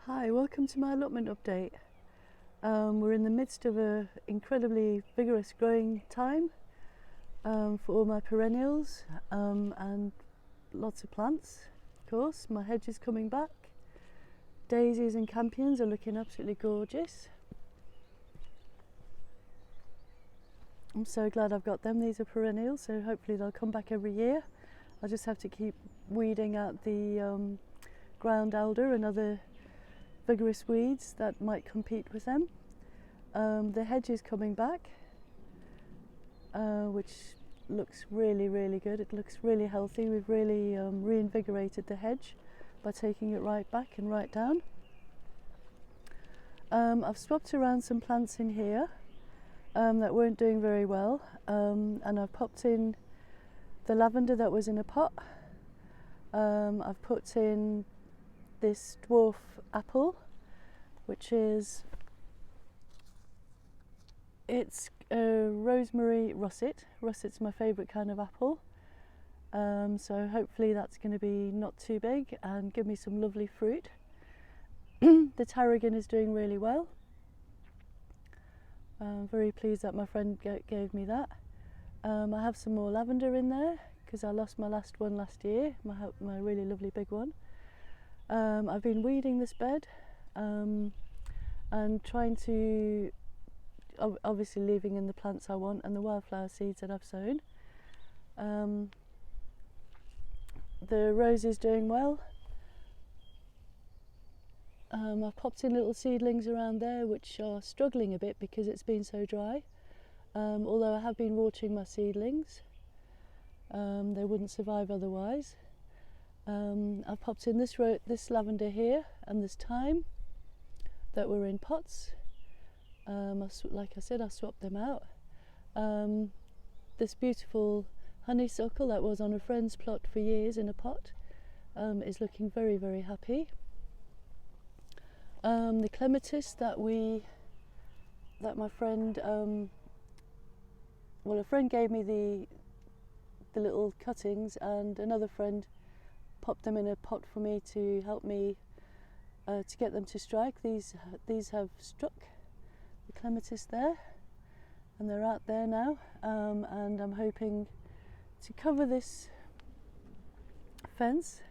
Hi, welcome to my allotment update. We're in the midst of an incredibly vigorous growing time for all my perennials and lots of plants. Of course, my hedge is coming back. Daisies and campions are looking absolutely gorgeous. I'm so glad I've got them. These are perennials, so hopefully they'll come back every year. I just have to keep weeding out the ground alder and other vigorous weeds that might compete with them. The hedge is coming back, which looks really good. It looks really healthy. We've really reinvigorated the hedge by taking it right back and right down. I've swapped around some plants in here that weren't doing very well, and I've popped in the lavender that was in a pot. I've put in this dwarf apple, which is rosemary russet. Russet's my favourite kind of apple, so hopefully that's going to be not too big and give me some lovely fruit. The tarragon is doing really well. I'm very pleased that my friend gave me that. I have some more lavender in there because I lost my last one last year, my really lovely big one. I've been weeding this bed and trying to, obviously leaving in the plants I want and the wildflower seeds that I've sown. The rose is doing well. I've popped in little seedlings around there which are struggling a bit because it's been so dry. Although I have been watering my seedlings, they wouldn't survive otherwise. I've popped in this lavender here and this thyme that were in pots. Like I said, I swapped them out. This beautiful honeysuckle that was on a friend's plot for years in a pot is looking very happy. The clematis that my friend, a friend gave me the little cuttings, and another friend popped them in a pot for me to help me to get them to strike. These have struck, the clematis there, and they're out there now, and I'm hoping to cover this fence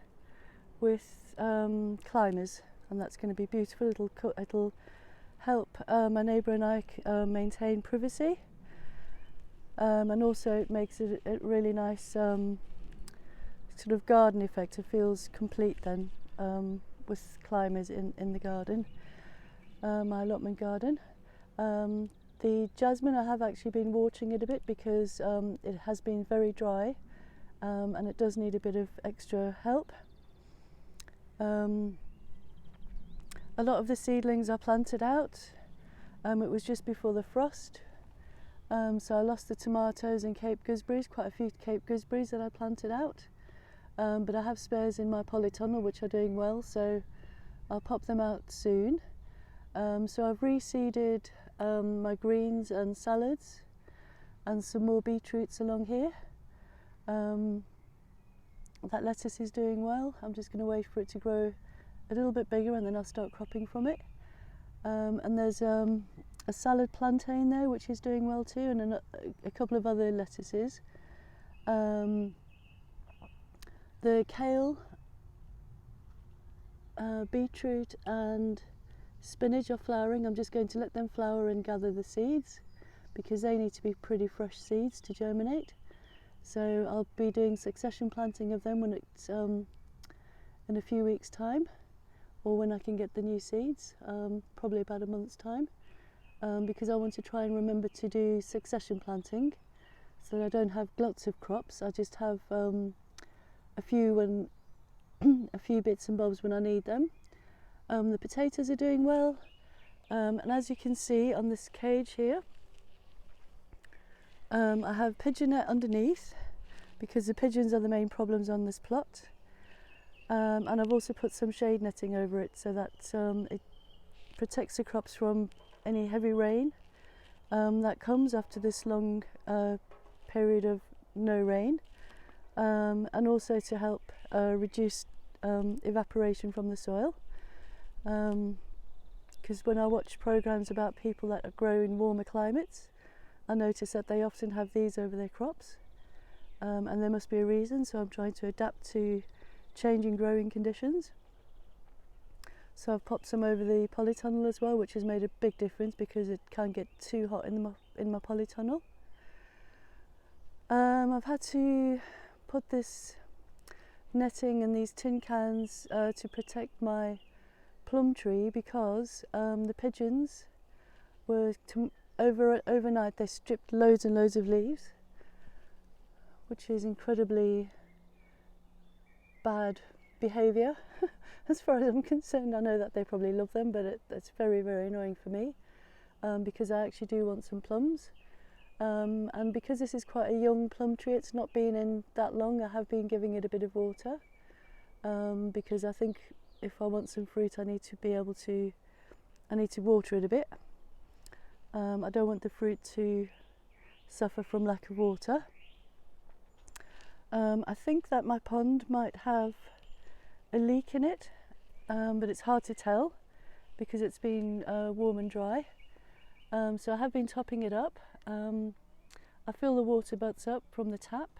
with climbers, and that's going to be beautiful. It'll help my neighbour and I maintain privacy, and also it makes it a really nice sort of garden effect. It feels complete then with climbers in the garden, my allotment garden. The jasmine, I have actually been watering it a bit because it has been very dry, and it does need a bit of extra help. A lot of the seedlings I planted out. It was just before the frost, so I lost the tomatoes and Cape gooseberries, quite a few Cape gooseberries that I planted out. But I have spares in my polytunnel which are doing well, so I'll pop them out soon. So I've reseeded my greens and salads and some more beetroots along here. That lettuce is doing well. I'm just going to wait for it to grow a little bit bigger and then I'll start cropping from it. And there's a salad plantain there which is doing well too, and a couple of other lettuces. The kale, beetroot and spinach are flowering. I'm just going to let them flower and gather the seeds because they need to be pretty fresh seeds to germinate. So I'll be doing succession planting of them when it's in a few weeks' time, or when I can get the new seeds, probably about a month's time, because I want to try and remember to do succession planting so that I don't have lots of crops. I just have a few bits and bobs when I need them. The potatoes are doing well, and as you can see on this cage here, I have pigeon net underneath because the pigeons are the main problems on this plot. And I've also put some shade netting over it so that it protects the crops from any heavy rain that comes after this long period of no rain, and also to help reduce evaporation from the soil. because when I watch programs about people that grow in warmer climates, I notice that they often have these over their crops, and there must be a reason, so I'm trying to adapt to changing growing conditions. So I've popped some over the polytunnel as well, which has made a big difference because it can't get too hot in my polytunnel. I've had to put this netting and these tin cans to protect my plum tree because the pigeons were overnight they stripped loads and loads of leaves, which is incredibly bad behaviour as far as I'm concerned. I know that they probably love them, but it's very, very annoying for me because I actually do want some plums. And because this is quite a young plum tree, it's not been in that long, I have been giving it a bit of water because I think if I want some fruit I need to water it a bit. I don't want the fruit to suffer from lack of water. I think that my pond might have a leak in it, but it's hard to tell because it's been warm and dry. So I have been topping it up. I fill the water butts up from the tap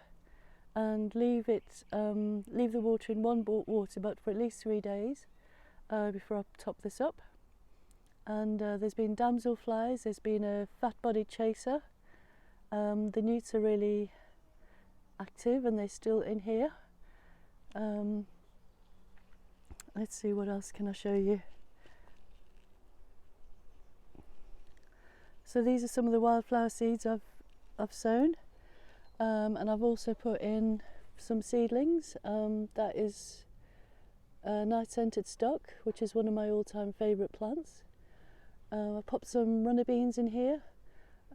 and leave the water in one water butt for at least 3 days before I top this up. And there's been damselflies, there's been a fat-bodied chaser. The newts are really active and they're still in here. Let's see, what else can I show you? So these are some of the wildflower seeds I've sown, and I've also put in some seedlings. That is night-scented stock, which is one of my all-time favourite plants. I popped some runner beans in here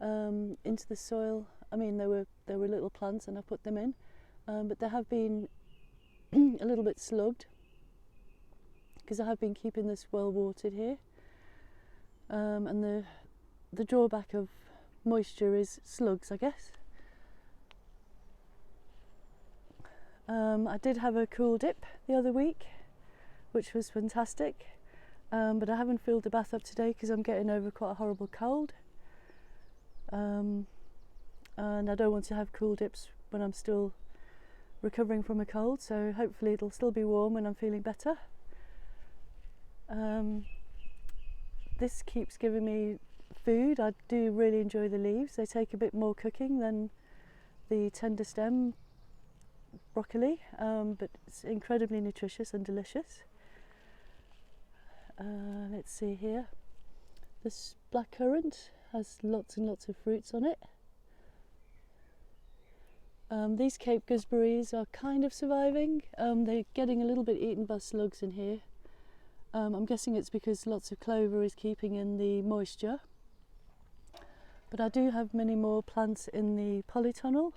into the soil. I mean, they were little plants, and I put them in, but they have been a little bit slugged because I have been keeping this well watered here, and the drawback of moisture is slugs, I guess. I did have a cool dip the other week, which was fantastic, but I haven't filled the bath up today because I'm getting over quite a horrible cold, and I don't want to have cool dips when I'm still recovering from a cold, so hopefully it'll still be warm when I'm feeling better. This keeps giving me food. I do really enjoy the leaves. They take a bit more cooking than the tender stem broccoli, but it's incredibly nutritious and delicious. Let's see here. This blackcurrant has lots and lots of fruits on it. These Cape gooseberries are kind of surviving. They're getting a little bit eaten by slugs in here. I'm guessing it's because lots of clover is keeping in the moisture. But I do have many more plants in the polytunnel,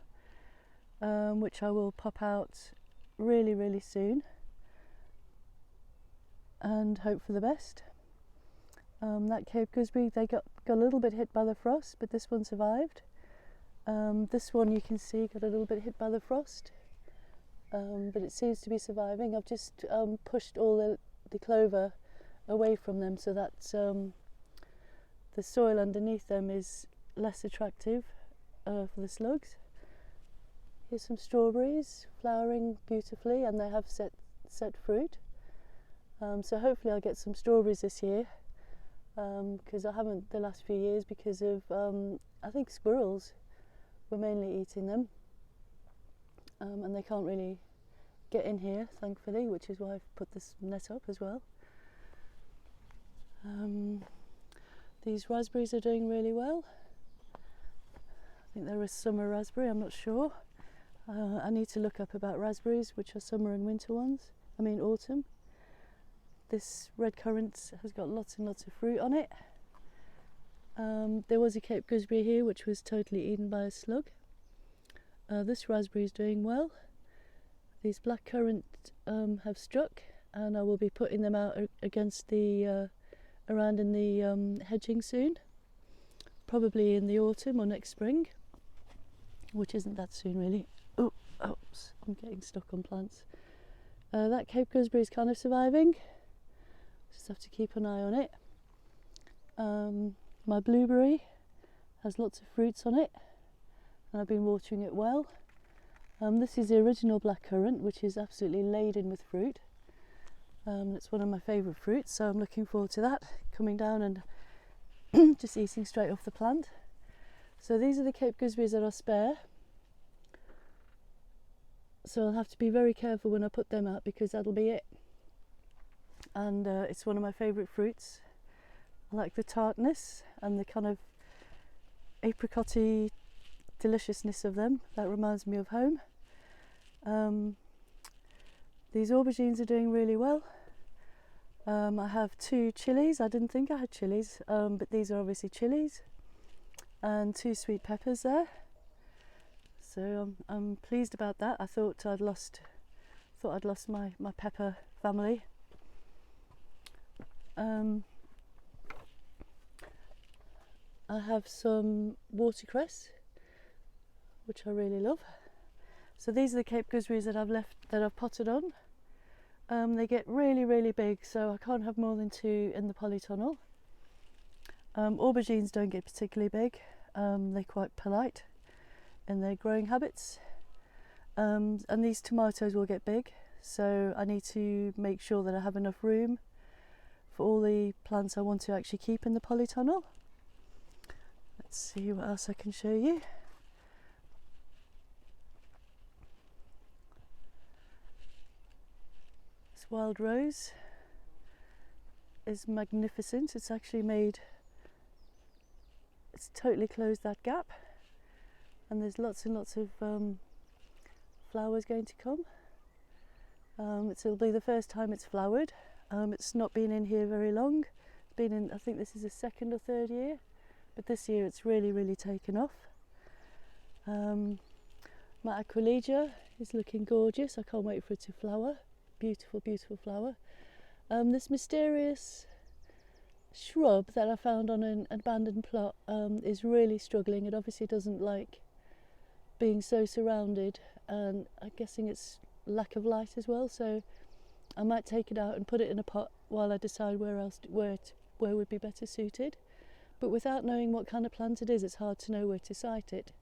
which I will pop out really, really soon and hope for the best. That Cape gooseberry, they got a little bit hit by the frost, but this one survived. This one you can see got a little bit hit by the frost, but it seems to be surviving. I've just pushed all the clover away from them so that the soil underneath them is less attractive for the slugs. Here's some strawberries flowering beautifully, and they have set fruit. So hopefully I'll get some strawberries this year, because I haven't the last few years because of I think squirrels were mainly eating them, and they can't really get in here, thankfully, which is why I've put this net up as well. These raspberries are doing really well. I think they're a summer raspberry, I'm not sure. I need to look up about raspberries, which are summer and winter ones. I mean autumn. This red currant has got lots and lots of fruit on it. There was a Cape gooseberry here which was totally eaten by a slug. This raspberry is doing well. These blackcurrant have struck, and I will be putting them out against the around in the hedging soon, probably in the autumn or next spring, which isn't that soon really. Oh, oops, I'm getting stuck on plants. That Cape gooseberry is kind of surviving. just have to keep an eye on it. My blueberry has lots of fruits on it, and I've been watering it well. This is the original blackcurrant, which is absolutely laden with fruit. It's one of my favourite fruits, so I'm looking forward to that coming down and just eating straight off the plant. So these are the Cape gooseberries that are spare, so I'll have to be very careful when I put them out, because that'll be it. And it's one of my favourite fruits. I like the tartness and the kind of apricot-y deliciousness of them. That reminds me of home. These aubergines are doing really well. I have 2 chilies. I didn't think I had chilies, but these are obviously chilies, and 2 sweet peppers there. So I'm pleased about that. I thought I'd lost my pepper family. I have some watercress, which I really love. So these are the Cape gooseberries that I've potted on. They get really, really big, so I can't have more than 2 in the polytunnel. Aubergines don't get particularly big. They're quite polite in their growing habits. And these tomatoes will get big, so I need to make sure that I have enough room for all the plants I want to actually keep in the polytunnel. Let's see what else I can show you. This wild rose is magnificent. It's actually it's totally closed that gap, and there's lots and lots of flowers going to come. It'll be the first time it's flowered. It's not been in here very long. It's been in, I think this is the 2nd or 3rd year, but this year it's really, really taken off. My Aquilegia is looking gorgeous. I can't wait for it to flower. Beautiful, beautiful flower. This mysterious shrub that I found on an abandoned plot is really struggling. It obviously doesn't like being so surrounded, and I'm guessing it's lack of light as well, so I might take it out and put it in a pot while I decide where would be better suited. But without knowing what kind of plant it is, it's hard to know where to site it.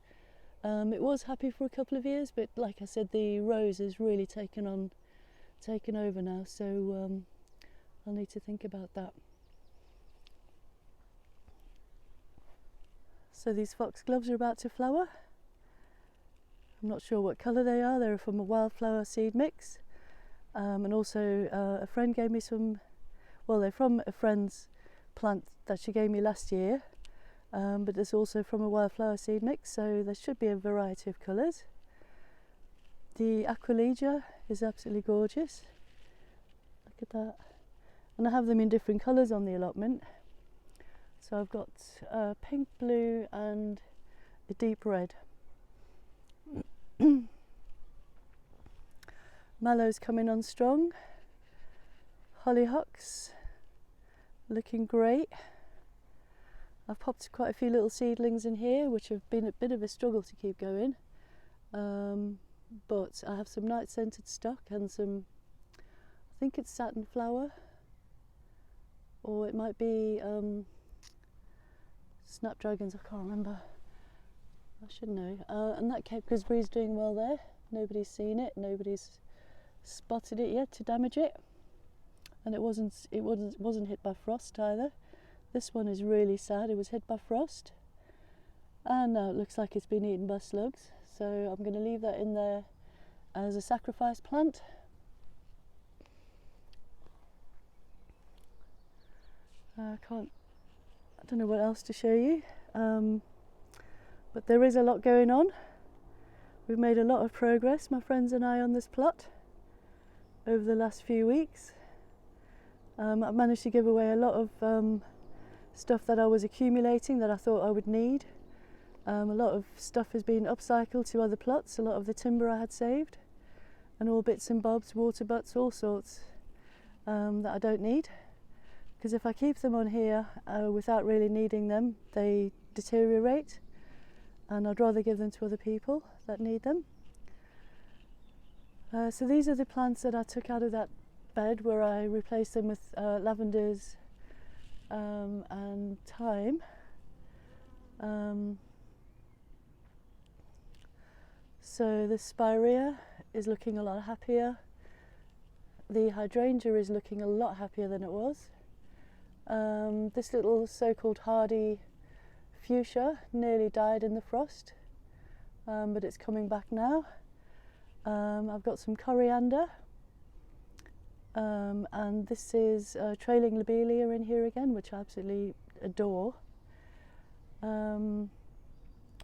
It was happy for a couple of years, but like I said, the rose has really taken over now, so I'll need to think about that. So these foxgloves are about to flower. I'm not sure what colour they are. They're from a wildflower seed mix, and also a friend gave me some. Well, they're from a friend's plant that she gave me last year, but it's also from a wildflower seed mix, so there should be a variety of colours. The Aquilegia is absolutely gorgeous. Look at that. And I have them in different colours on the allotment. So I've got pink, blue and a deep red. Mallow's coming on strong. Hollyhocks looking great. I've popped quite a few little seedlings in here, which have been a bit of a struggle to keep going. But I have some night scented stock and some, I think it's satin flower, or it might be snapdragons, I can't remember. I should know. And that Cape gooseberry is doing well there. Nobody's seen it, nobody's spotted it yet to damage it, and it wasn't hit by frost either. This one is really sad. It was hit by frost, and now it looks like it's been eaten by slugs. So I'm going to leave that in there as a sacrifice plant. I don't know what else to show you, but there is a lot going on. We've made a lot of progress, my friends and I, on this plot over the last few weeks. I've managed to give away a lot of stuff that I was accumulating that I thought I would need. A lot of stuff has been upcycled to other plots, a lot of the timber I had saved, and all bits and bobs, water butts, all sorts that I don't need. Because if I keep them on here without really needing them, they deteriorate, and I'd rather give them to other people that need them. So these are the plants that I took out of that bed where I replaced them with lavenders and thyme. So the spirea is looking a lot happier. The hydrangea is looking a lot happier than it was. This little so-called hardy fuchsia nearly died in the frost, but it's coming back now. I've got some coriander, and this is trailing lobelia in here again, which I absolutely adore.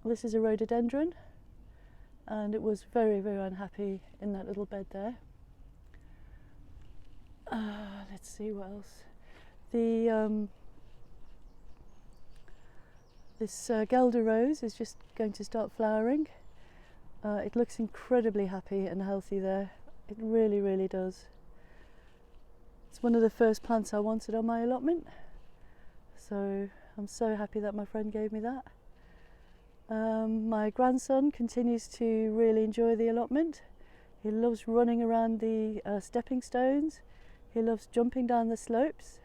This is a rhododendron, and it was very, very unhappy in that little bed there. Let's see what else. This Gelder rose is just going to start flowering. It looks incredibly happy and healthy there. It really, really does. It's one of the first plants I wanted on my allotment, so I'm so happy that my friend gave me that. My grandson continues to really enjoy the allotment. He loves running around the stepping stones. He loves jumping down the slopes,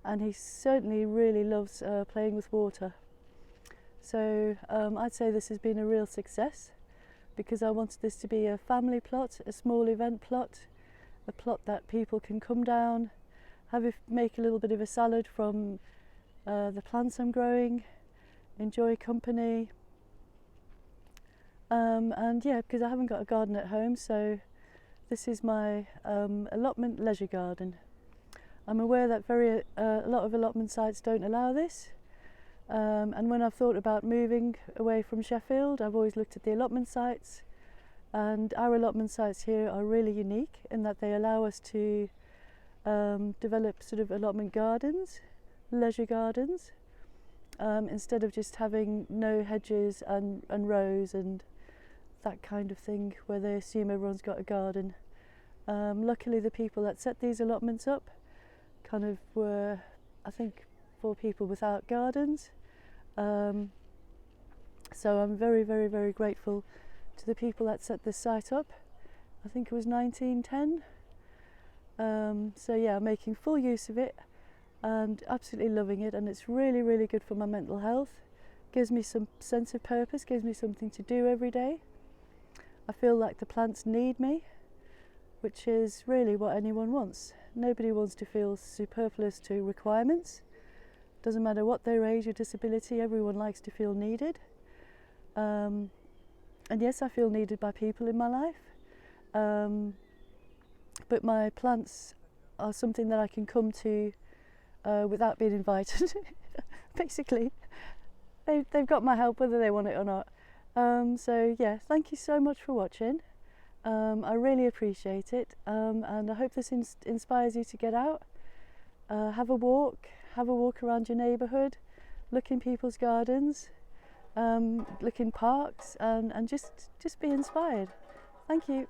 and he certainly really loves playing with water. So I'd say this has been a real success, because I wanted this to be a family plot, a small event plot, a plot that people can come down, make a little bit of a salad from the plants I'm growing, enjoy company, and yeah, because I haven't got a garden at home, so this is my allotment leisure garden. I'm aware that a lot of allotment sites don't allow this, and when I've thought about moving away from Sheffield, I've always looked at the allotment sites, and our allotment sites here are really unique in that they allow us to develop sort of allotment gardens, leisure gardens, instead of just having no hedges and rows and that kind of thing where they assume everyone's got a garden. Luckily the people that set these allotments up kind of were, I think, for people without gardens. So I'm very, very, very grateful to the people that set this site up. I think it was 1910. So yeah, I'm making full use of it and absolutely loving it, and it's really, really good for my mental health. Gives me some sense of purpose, gives me something to do every day. I feel like the plants need me, which is really what anyone wants. Nobody wants to feel superfluous to requirements. Doesn't matter what their age or disability, everyone likes to feel needed. And yes, I feel needed by people in my life. But my plants are something that I can come to without being invited. Basically, they've got my help whether they want it or not. So yeah, thank you so much for watching. I really appreciate it, and I hope this inspires you to get out, have a walk around your neighbourhood, look in people's gardens, look in parks, and just be inspired. Thank you.